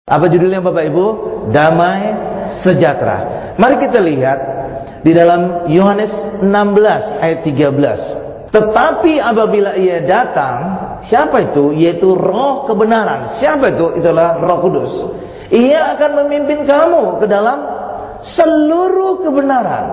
Apa judulnya Bapak Ibu? Damai sejahtera. Mari kita lihat di dalam Yohanes 16 ayat 13. Tetapi apabila ia datang, siapa itu? Yaitu Roh kebenaran. Siapa itu? Itulah Roh Kudus. Ia akan memimpin kamu ke dalam seluruh kebenaran.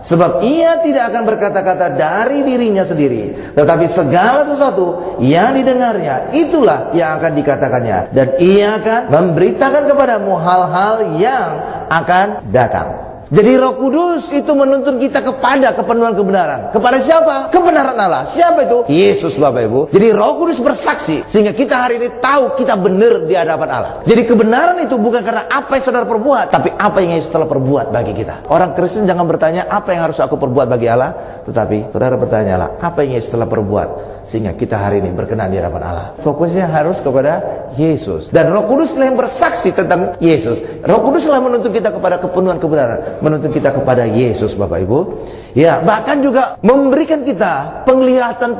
Sebab ia tidak akan berkata-kata dari dirinya sendiri, tetapi segala sesuatu yang didengarnya, itulah yang akan dikatakannya. Dan ia akan memberitakan kepadamu hal-hal yang akan datang. Jadi Roh Kudus itu menuntun kita kepada kepenuhan kebenaran. Kepada siapa? Kebenaran Allah. Siapa itu? Yesus, Bapak Ibu. Jadi Roh Kudus bersaksi sehingga kita hari ini tahu kita benar di hadapan Allah. Jadi kebenaran itu bukan karena apa yang saudara perbuat, tapi apa yang Yesus telah perbuat bagi kita. Orang Kristen jangan bertanya apa yang harus aku perbuat bagi Allah, tetapi saudara bertanyalah apa yang Yesus telah perbuat sehingga kita hari ini berkenan di hadapan Allah. Fokusnya harus kepada Yesus. Dan Roh Kuduslah yang bersaksi tentang Yesus. Roh Kuduslah menuntun kita kepada kepenuhan kebenaran, menuntun kita kepada Yesus, Bapak Ibu. Ya, bahkan juga memberikan kita penglihatan,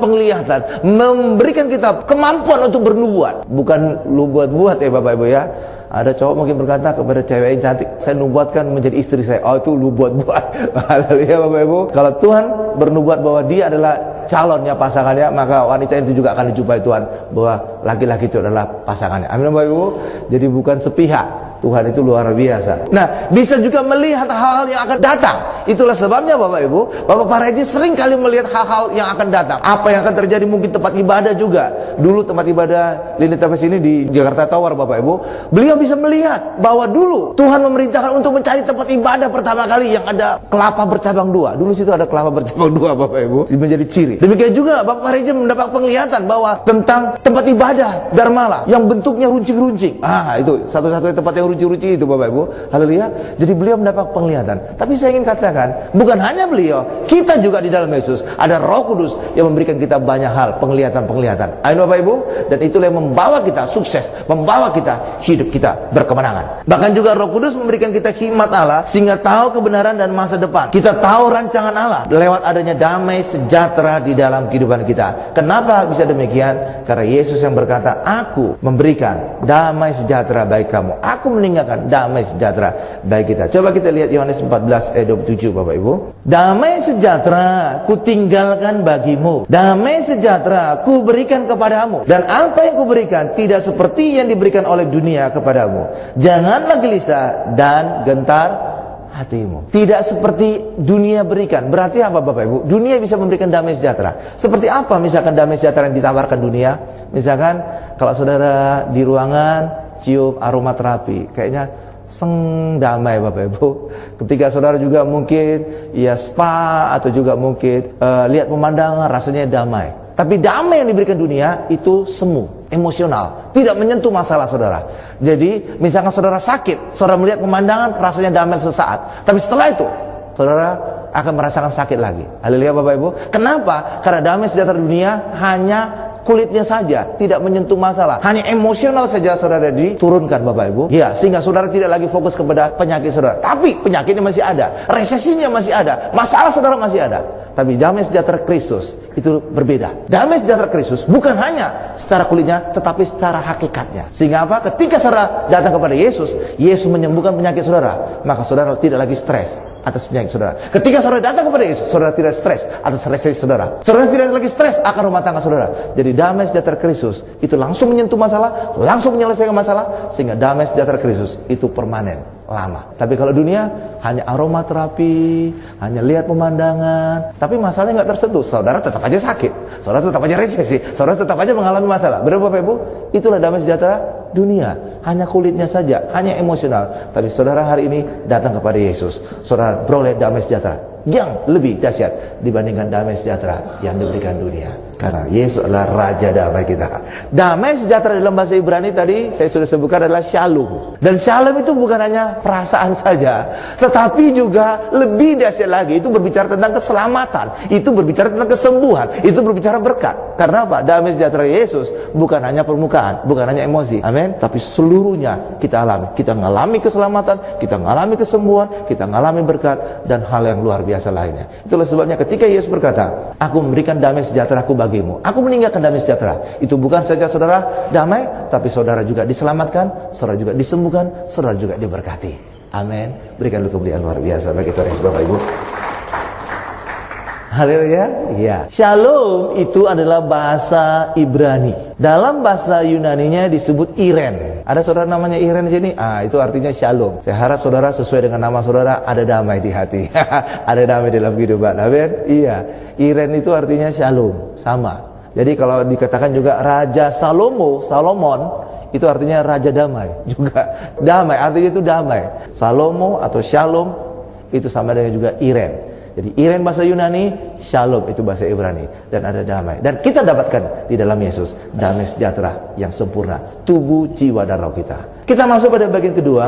memberikan kita kemampuan untuk bernubuat. Bukan lu buat-buat ya Bapak Ibu ya. Ada cowok mungkin berkata kepada cewek yang cantik, saya nubuatkan menjadi istri saya. Oh, itu lu buat-buat. Haleluya Bapak Ibu. Kalau Tuhan bernubuat bahwa dia adalah calonnya, pasangannya, maka wanita itu juga akan dijumpai Tuhan bahwa laki-laki itu adalah pasangannya. Amin Bapak Ibu. Jadi bukan sepihak. Tuhan itu luar biasa. Nah, bisa juga melihat hal-hal yang akan datang. Itulah sebabnya Bapak Ibu, Bapak Pareji sering kali melihat hal-hal yang akan datang. Apa yang akan terjadi mungkin tempat ibadah juga. Dulu tempat ibadah Lini Tepes ini di Jakarta Tower, Bapak Ibu, beliau bisa melihat bahwa dulu Tuhan memerintahkan untuk mencari tempat ibadah pertama kali yang ada kelapa bercabang dua. Dulu situ ada kelapa bercabang dua, Bapak Ibu, menjadi ciri. Demikian juga Bapak Pareji mendapat penglihatan bahwa tentang tempat ibadah Darmala yang bentuknya runcing-runcing. Itu satu-satunya tempat yang runcing-runcing itu Bapak Ibu. Haleluya. Jadi beliau mendapat penglihatan. Tapi saya ingin katakan, bukan hanya beliau, kita juga di dalam Yesus ada Roh Kudus yang memberikan kita banyak hal, penglihatan-penglihatan. Ayo Bapak Ibu, dan itulah yang membawa kita sukses, membawa kita hidup kita berkemenangan. Bahkan juga Roh Kudus memberikan kita hikmat Allah sehingga tahu kebenaran dan masa depan. Kita tahu rancangan Allah lewat adanya damai sejahtera di dalam kehidupan kita. Kenapa bisa demikian? Karena Yesus yang berkata, aku memberikan damai sejahtera bagi kamu, aku meninggalkan damai sejahtera bagi kita. Coba kita lihat Yohanes 14 ayat 27 Bapak Ibu. Damai sejahtera ku tinggalkan bagimu, damai sejahtera ku berikan kepadamu, dan apa yang ku berikan tidak seperti yang diberikan oleh dunia kepadamu. Janganlah gelisah dan gentar hatimu. Tidak seperti dunia berikan. Berarti apa Bapak Ibu? Dunia bisa memberikan damai sejahtera. Seperti apa misalkan damai sejahtera yang ditawarkan dunia? Misalkan kalau saudara di ruangan cium aromaterapi, kayaknya damai Bapak Ibu. Ketika saudara juga mungkin ya spa atau juga mungkin lihat pemandangan, rasanya damai. Tapi damai yang diberikan dunia itu semu, emosional, tidak menyentuh masalah saudara. Jadi misalkan saudara sakit, saudara melihat pemandangan, rasanya damai sesaat, tapi setelah itu saudara akan merasakan sakit lagi. Haleluya Bapak Ibu. Kenapa? Karena damai sejahtera dunia hanya kulitnya saja, tidak menyentuh masalah, hanya emosional saja saudara diturunkan Bapak Ibu. Ya, sehingga saudara tidak lagi fokus kepada penyakit saudara. Tapi penyakitnya masih ada, resesinya masih ada, masalah saudara masih ada. Tapi damai sejahtera Kristus itu berbeda. Damai sejahtera Kristus bukan hanya secara kulitnya, tetapi secara hakikatnya. Sehingga apa? Ketika saudara datang kepada Yesus, Yesus menyembuhkan penyakit saudara, maka saudara tidak lagi stres atas penyakit saudara. Ketika saudara datang kepada Yesus, saudara tidak stres atas resesi saudara. Saudara tidak lagi stres akan rumah tangga saudara. Jadi damai sejahtera Kristus itu langsung menyentuh masalah, langsung menyelesaikan masalah, sehingga damai sejahtera Kristus itu permanen, lama. Tapi kalau dunia hanya aromaterapi, hanya lihat pemandangan, tapi masalahnya nggak tersentuh, saudara tetap aja sakit, saudara tetap aja resesi, saudara tetap aja mengalami masalah. Benar Bapak Ibu? Itulah damai sejahtera dunia, hanya kulitnya saja, hanya emosional. Tapi saudara hari ini datang kepada Yesus, saudara beroleh damai sejahtera yang lebih dahsyat dibandingkan damai sejahtera yang diberikan dunia. Karena Yesus adalah Raja damai kita. Damai sejahtera dalam bahasa Ibrani tadi saya sudah sebutkan adalah shalom. Dan shalom itu bukan hanya perasaan saja, tetapi juga lebih dahsyat lagi. Itu berbicara tentang keselamatan, itu berbicara tentang kesembuhan, itu berbicara berkat. Karena apa? Damai sejahtera Yesus bukan hanya permukaan, bukan hanya emosi. Amin. Tapi seluruhnya kita alami. Kita mengalami keselamatan, kita mengalami kesembuhan, kita mengalami berkat dan hal yang luar biasa lainnya. Itulah sebabnya ketika Yesus berkata, aku memberikan damai sejahtera-Ku bagimu. Aku meninggalkan damai sejahtera. Itu bukan saja saudara damai, tapi saudara juga diselamatkan, saudara juga disembuhkan, saudara juga diberkati. Amin. Berikan lu kemuliaan luar biasa bagi Tuhan Yesus Bapak Ibu. Haleluya. Ya. Shalom itu adalah bahasa Ibrani. Dalam bahasa Yunaninya disebut Iren. Ada saudara namanya Iren di sini? Itu artinya shalom. Saya harap saudara sesuai dengan nama saudara ada damai di hati. Ada damai dalam kehidupan. Amin. Iya. Iren itu artinya shalom, sama. Jadi kalau dikatakan juga Raja Salomon itu artinya raja damai juga. Damai artinya itu damai. Salomo atau shalom itu sama dengan juga Iren. Jadi Iren bahasa Yunani, Shalom itu bahasa Ibrani, dan ada damai. Dan kita dapatkan di dalam Yesus damai sejahtera yang sempurna, tubuh, jiwa, dan roh kita. Kita masuk pada bagian kedua,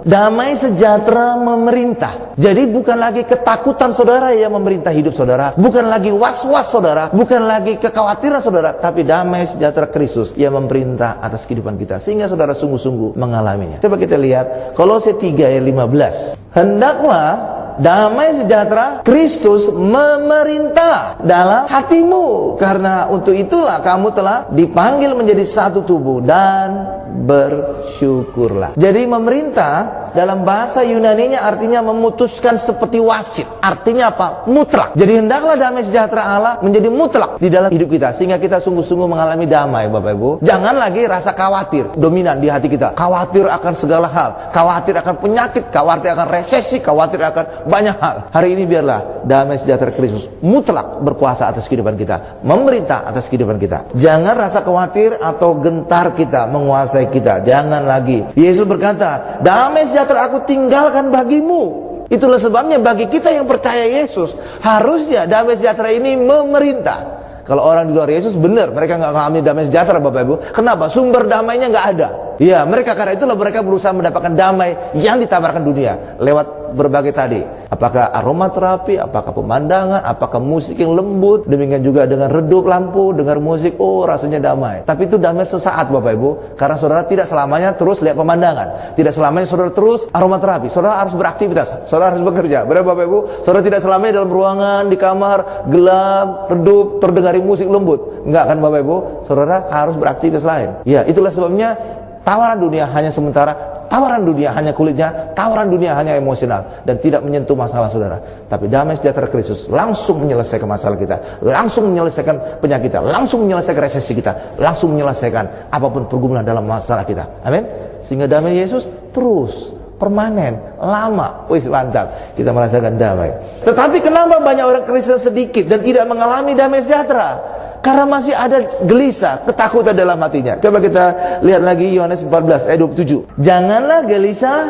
damai sejahtera memerintah. Jadi bukan lagi ketakutan saudara yang memerintah hidup saudara, bukan lagi was-was saudara, bukan lagi kekhawatiran saudara, tapi damai sejahtera Kristus yang memerintah atas kehidupan kita, sehingga saudara sungguh-sungguh mengalaminya. Coba kita lihat Kolose 3 ayat 15. Hendaklah damai sejahtera Kristus memerintah dalam hatimu, karena untuk itulah kamu telah dipanggil menjadi satu tubuh, dan bersyukurlah. Jadi memerintah dalam bahasa Yunaninya artinya memutuskan seperti wasit. Artinya apa? Mutlak. Jadi hendaklah damai sejahtera Allah menjadi mutlak di dalam hidup kita, sehingga kita sungguh-sungguh mengalami damai, Bapak Ibu. Jangan lagi rasa khawatir dominan di hati kita. Khawatir akan segala hal, khawatir akan penyakit, khawatir akan resesi, khawatir akan banyak hal. Hari ini biarlah damai sejahtera Kristus mutlak berkuasa atas kehidupan kita, memerintah atas kehidupan kita. Jangan rasa khawatir atau gentar kita menguasai kita. Jangan lagi. Yesus berkata, damai sejahtera aku tinggalkan bagimu. Itulah sebabnya bagi kita yang percaya Yesus, harusnya damai sejahtera ini memerintah. Kalau orang di luar Yesus, benar mereka nggak mengalami damai sejahtera, Bapak Ibu. Kenapa? Sumber damainya nggak ada. Ya, mereka karena itulah mereka berusaha mendapatkan damai yang ditawarkan dunia lewat berbagai tadi. Apakah aromaterapi, apakah pemandangan, apakah musik yang lembut, demikian juga dengan redup lampu, dengar musik, oh rasanya damai. Tapi itu damai sesaat, Bapak Ibu, karena saudara tidak selamanya terus lihat pemandangan, tidak selamanya saudara terus aromaterapi. Saudara harus beraktivitas, saudara harus bekerja. Benar, Bapak Ibu? Saudara tidak selamanya dalam ruangan, di kamar, gelap, redup, terdengari musik lembut. Enggak kan, Bapak Ibu? Saudara harus beraktivitas lain. Ya, itulah sebabnya tawaran dunia hanya sementara, tawaran dunia hanya kulitnya, tawaran dunia hanya emosional, dan tidak menyentuh masalah saudara. Tapi damai sejahtera Kristus langsung menyelesaikan masalah kita, langsung menyelesaikan penyakit kita, langsung menyelesaikan resesi kita, langsung menyelesaikan apapun pergumulan dalam masalah kita. Amin. Sehingga damai Yesus terus, permanen, lama. Wih, mantap, kita merasakan damai. Tetapi kenapa banyak orang Kristen sedikit dan tidak mengalami damai sejahtera? Karena masih ada gelisah, ketakutan dalam hatinya. Coba kita lihat lagi Yohanes 14 ayat 27. Janganlah gelisah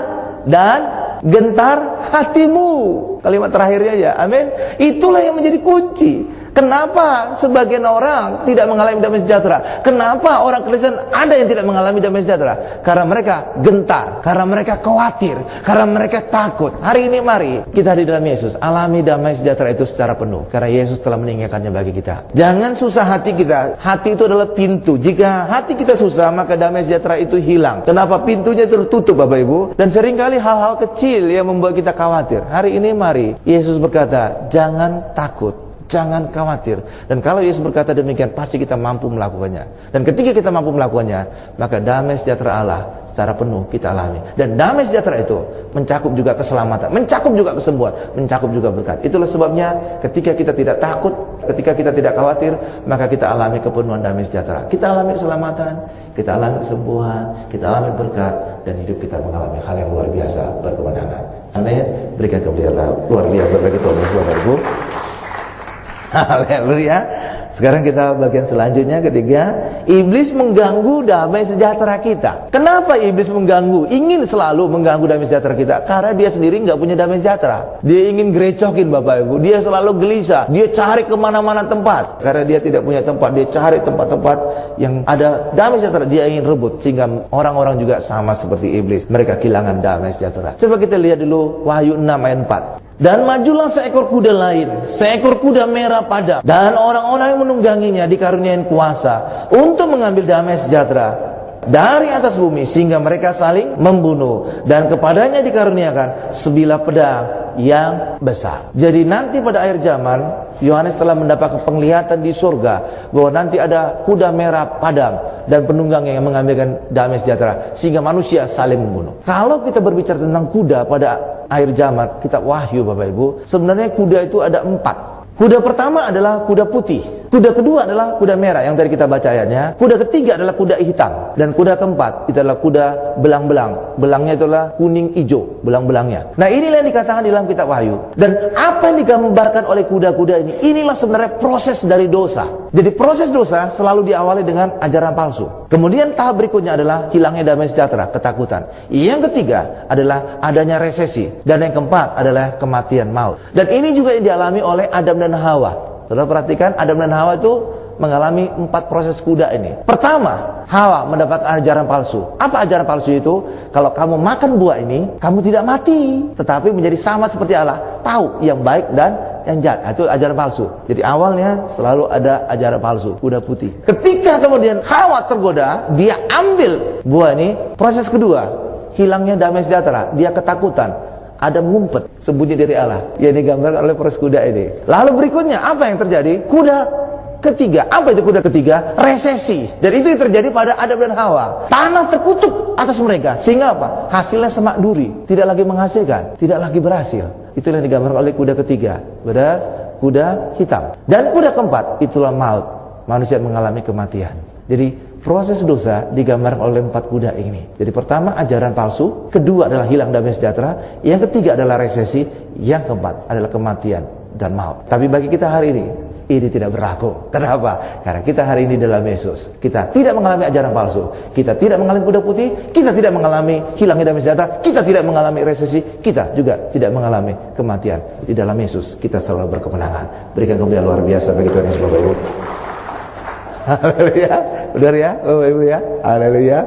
dan gentar hatimu. Kalimat terakhirnya ya, amin. Itulah yang menjadi kunci. Kenapa sebagian orang tidak mengalami damai sejahtera? Kenapa orang Kristen ada yang tidak mengalami damai sejahtera? Karena mereka gentar, karena mereka khawatir, karena mereka takut. Hari ini mari kita di dalam Yesus alami damai sejahtera itu secara penuh, karena Yesus telah meninggalkannya bagi kita. Jangan susah hati kita. Hati itu adalah pintu. Jika hati kita susah, maka damai sejahtera itu hilang. Kenapa? Pintunya tertutup, Bapak Ibu. Dan seringkali hal-hal kecil yang membuat kita khawatir. Hari ini mari Yesus berkata, jangan takut, jangan khawatir. Dan kalau Yesus berkata demikian, pasti kita mampu melakukannya. Dan ketika kita mampu melakukannya, maka damai sejahtera Allah secara penuh kita alami. Dan damai sejahtera itu mencakup juga keselamatan, mencakup juga kesembuhan, mencakup juga berkat. Itulah sebabnya ketika kita tidak takut, ketika kita tidak khawatir, maka kita alami kepenuhan damai sejahtera. Kita alami keselamatan, kita alami kesembuhan, kita alami berkat, dan hidup kita mengalami hal yang luar biasa, berkemenangan. Amin. Berikan kemuliaan luar biasa bagi Tuhan Yesus, Bapak Ibu. Haleluya. Sekarang kita bagian selanjutnya, ketiga, iblis mengganggu damai sejahtera kita. Kenapa iblis mengganggu? Ingin selalu mengganggu damai sejahtera kita, karena dia sendiri nggak punya damai sejahtera. Dia ingin gerecokin, Bapak Ibu. Dia selalu gelisah. Dia cari kemana-mana tempat, karena dia tidak punya tempat. Dia cari tempat-tempat yang ada damai sejahtera. Dia ingin rebut, sehingga orang-orang juga sama seperti iblis. Mereka kehilangan damai sejahtera. Coba kita lihat dulu Wahyu 6 ayat 4. Dan majulah seekor kuda lain, seekor kuda merah padam, dan orang-orang yang menungganginya dikaruniai kuasa untuk mengambil damai sejahtera dari atas bumi sehingga mereka saling membunuh, dan kepadanya dikaruniakan sebilah pedang yang besar. Jadi nanti pada akhir zaman Yohanes telah mendapatkan penglihatan di surga bahwa nanti ada kuda merah padam dan penunggangnya yang mengambilkan damai sejahtera sehingga manusia saling membunuh. Kalau kita berbicara tentang kuda pada akhir zaman, kitab Wahyu Bapak Ibu, sebenarnya kuda itu ada 4. Kuda pertama adalah kuda putih, kuda kedua adalah kuda merah yang tadi kita baca ayatnya, kuda ketiga adalah kuda hitam, dan kuda keempat itu adalah kuda belang-belang. Belangnya itulah kuning hijau, belang-belangnya. Nah, inilah yang dikatakan di dalam kitab Wahyu. Dan apa yang digambarkan oleh kuda-kuda ini, inilah sebenarnya proses dari dosa. Jadi proses dosa selalu diawali dengan ajaran palsu. Kemudian tahap berikutnya adalah hilangnya damai sejahtera, ketakutan. Yang ketiga adalah adanya resesi, dan yang keempat adalah kematian, maut. Dan ini juga yang dialami oleh Adam dan Hawa. Saudara perhatikan, Adam dan Hawa itu mengalami 4 proses kuda ini. Pertama, Hawa mendapat ajaran palsu. Apa ajaran palsu itu? Kalau kamu makan buah ini, kamu tidak mati, tetapi menjadi sama seperti Allah, tahu yang baik dan yang jahat. Itu ajaran palsu. Jadi awalnya selalu ada ajaran palsu, kuda putih. Ketika kemudian Hawa tergoda, dia ambil buah ini. Proses kedua, hilangnya damai sejahtera, dia ketakutan. Ada ngumpet, sembunyi dari Allah. Yang digambarkan oleh proses kuda ini. Lalu berikutnya, apa yang terjadi? Kuda ketiga. Apa itu kuda ketiga? Resesi. Dan itu yang terjadi pada Adam dan Hawa. Tanah terkutuk atas mereka. Sehingga apa? Hasilnya semak duri. Tidak lagi menghasilkan. Tidak lagi berhasil. Itulah yang digambarkan oleh kuda ketiga. Pada kuda hitam. Dan kuda keempat, itulah maut. Manusia mengalami kematian. Jadi proses dosa digambarkan oleh 4 kuda ini. Jadi pertama ajaran palsu, kedua adalah hilang damai sejahtera, yang ketiga adalah resesi, yang keempat adalah kematian dan maut. Tapi bagi kita hari ini tidak berlaku. Kenapa? Karena kita hari ini dalam Yesus. Kita tidak mengalami ajaran palsu, kita tidak mengalami kuda putih, kita tidak mengalami hilangnya damai sejahtera, kita tidak mengalami resesi, kita juga tidak mengalami kematian. Di dalam Yesus kita selalu berkemenangan. Berikan kemuliaan luar biasa bagi Tuhan Yesus Bapak Ibu. Haleluya, benar ya, Bapak Ibu ya, haleluya,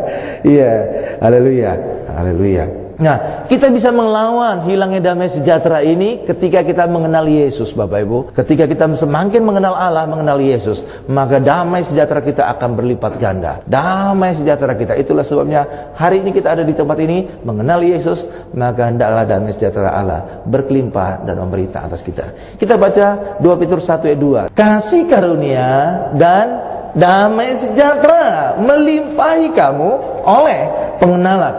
iya, haleluya, haleluya. Nah, kita bisa melawan hilangnya damai sejahtera ini ketika kita mengenal Yesus, Bapak Ibu. Ketika kita semakin mengenal Allah, mengenal Yesus, maka damai sejahtera kita akan berlipat ganda. Damai sejahtera kita, itulah sebabnya hari ini kita ada di tempat ini, mengenal Yesus, maka hendaklah damai sejahtera Allah berkelimpah dan memerintah atas kita. Kita baca 2 Petrus 1 ayat 2. Kasih karunia dan damai sejahtera melimpahi kamu oleh pengenalan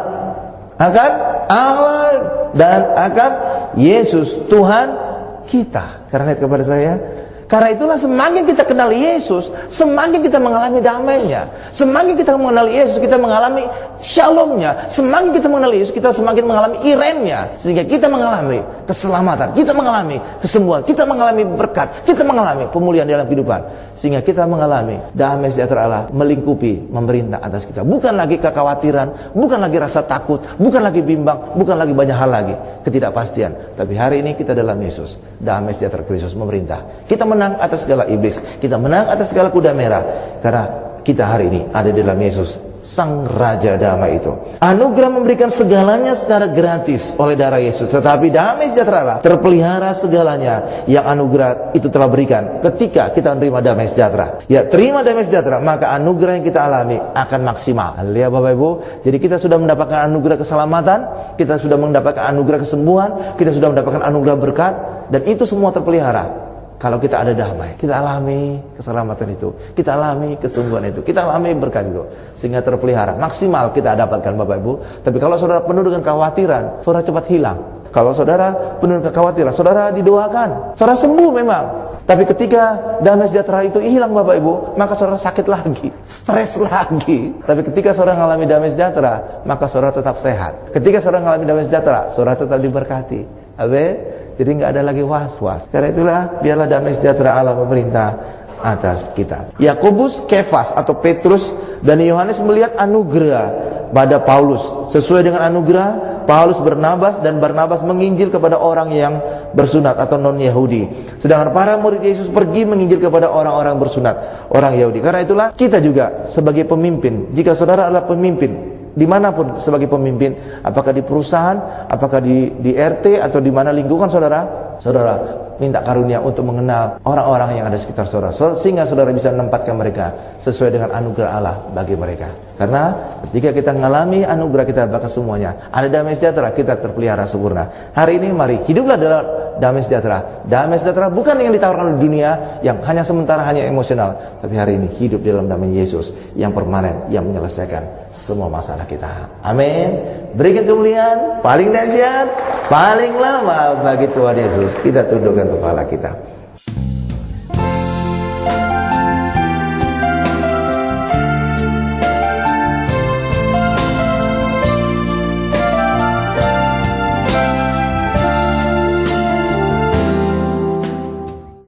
akan Allah dan akan Yesus Tuhan kita. Karena lihat kepada saya, karena itulah semakin kita kenal Yesus, semakin kita mengalami damainya. Semakin kita mengenal Yesus, kita mengalami shalomnya. Semakin kita mengenal Yesus, kita semakin mengalami iremnya. Sehingga kita mengalami keselamatan, kita mengalami kesembuhan, kita mengalami berkat, kita mengalami pemulihan dalam kehidupan. Sehingga kita mengalami damai sejahtera Allah melingkupi, memerintah atas kita. Bukan lagi kekhawatiran, bukan lagi rasa takut, bukan lagi bimbang, bukan lagi banyak hal lagi, ketidakpastian. Tapi hari ini kita dalam Yesus, damai sejahtera Kristus memerintah. Kita menang atas segala iblis, kita menang atas segala kuda merah, karena kita hari ini ada di dalam Yesus, Sang Raja Damai itu. Anugerah memberikan segalanya secara gratis oleh darah Yesus, tetapi damai sejahtera Allah terpelihara segalanya yang anugerah itu telah berikan ketika kita menerima damai sejahtera. Ya, terima damai sejahtera, maka anugerah yang kita alami akan maksimal. Haleluya Bapak Ibu. Jadi kita sudah mendapatkan anugerah keselamatan, kita sudah mendapatkan anugerah kesembuhan, kita sudah mendapatkan anugerah berkat, dan itu semua terpelihara. Kalau kita ada damai, kita alami keselamatan itu, kita alami kesembuhan itu, kita alami berkat itu, sehingga terpelihara, maksimal kita dapatkan Bapak Ibu. Tapi kalau saudara penuh dengan kekhawatiran, saudara cepat hilang. Kalau saudara penuh dengan kekhawatiran, saudara didoakan, saudara sembuh memang. Tapi ketika damai sejahtera itu hilang Bapak Ibu, maka saudara sakit lagi, stres lagi. Tapi ketika saudara mengalami damai sejahtera, maka saudara tetap sehat. Ketika saudara mengalami damai sejahtera, saudara tetap diberkati. Amin. Jadi nggak ada lagi was-was. Karena itulah biarlah damai sejahtera Allah memerintah atas kita. Yakobus, Kefas atau Petrus dan Yohanes melihat anugerah pada Paulus. Sesuai dengan anugerah, Paulus Barnabas dan Barnabas menginjil kepada orang yang bersunat atau non-Yahudi. Sedangkan para murid Yesus pergi menginjil kepada orang-orang bersunat, orang Yahudi. Karena itulah kita juga sebagai pemimpin, jika saudara adalah pemimpin dimanapun sebagai pemimpin, apakah di perusahaan, apakah di RT atau di mana lingkungan saudara, minta karunia untuk mengenal orang-orang yang ada di sekitar saudara, sehingga saudara bisa menempatkan mereka sesuai dengan anugerah Allah bagi mereka. Karena ketika kita mengalami anugerah, kita bahkan semuanya ada damai sejahtera, kita terpelihara sempurna. Hari ini mari hiduplah dalam damai sejahtera. Damai sejahtera bukan yang ditawarkan oleh dunia, yang hanya sementara, hanya emosional. Tapi hari ini hidup di dalam damai Yesus yang permanen, yang menyelesaikan semua masalah kita. Amin. Berikan kemuliaan paling dahsyat, paling lama bagi Tuhan Yesus. Kita tundukkan kepala kita.